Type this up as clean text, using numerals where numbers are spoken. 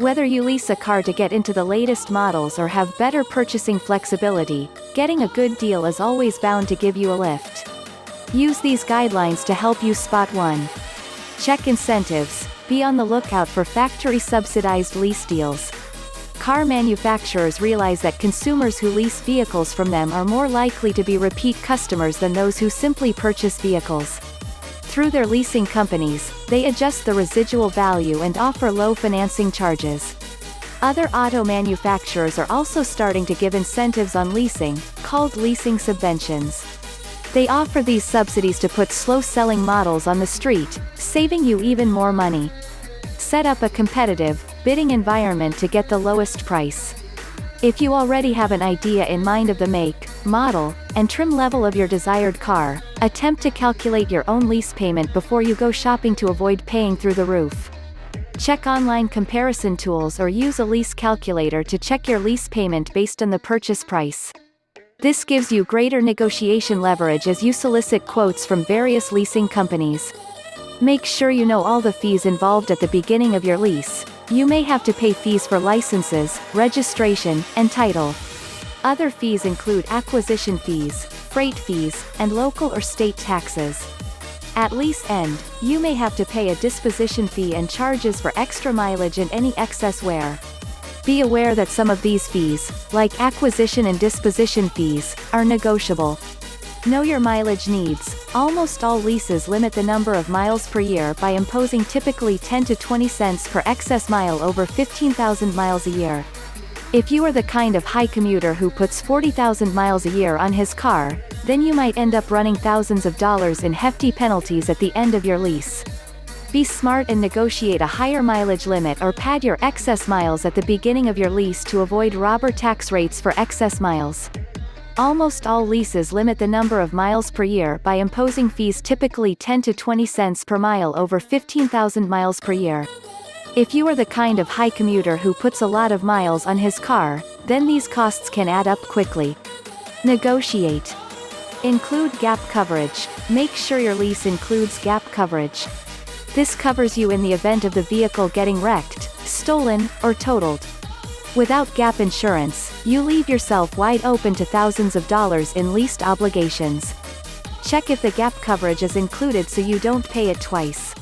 Whether you lease a car to get into the latest models or have better purchasing flexibility, getting a good deal is always bound to give you a lift. Use these guidelines to help you spot one. Check incentives. Be on the lookout for factory-subsidized lease deals. Car manufacturers realize that consumers who lease vehicles from them are more likely to be repeat customers than those who simply purchase vehicles. Through their leasing companies, they adjust the residual value and offer low financing charges. Other auto manufacturers are also starting to give incentives on leasing, called leasing subventions. They offer these subsidies to put slow-selling models on the street, saving you even more money. Set up a competitive, bidding environment to get the lowest price. If you already have an idea in mind of the make, model, and trim level of your desired car, attempt to calculate your own lease payment before you go shopping to avoid paying through the roof. Check online comparison tools or use a lease calculator to check your lease payment based on the purchase price. This gives you greater negotiation leverage as you solicit quotes from various leasing companies. Make sure you know all the fees involved at the beginning of your lease. You may have to pay fees for licenses, registration, and title. Other fees include acquisition fees, freight fees, and local or state taxes. At lease end, you may have to pay a disposition fee and charges for extra mileage and any excess wear. Be aware that some of these fees, like acquisition and disposition fees, are negotiable. Know your mileage needs. Almost all leases limit the number of miles per year by imposing typically 10 to 20 cents per excess mile over 15,000 miles a year. If you are the kind of high commuter who puts 40,000 miles a year on his car, then you might end up running thousands of dollars in hefty penalties at the end of your lease. Be smart and negotiate a higher mileage limit or pad your excess miles at the beginning of your lease to avoid robber tax rates for excess miles. Almost all leases limit the number of miles per year by imposing fees typically 10 to 20 cents per mile over 15,000 miles per year. If you are the kind of high commuter who puts a lot of miles on his car, then these costs can add up quickly. Negotiate. Include gap coverage. Make sure your lease includes gap coverage. This covers you in the event of the vehicle getting wrecked, stolen, or totaled. Without gap insurance, you leave yourself wide open to thousands of dollars in leased obligations. Check if the gap coverage is included so you don't pay it twice.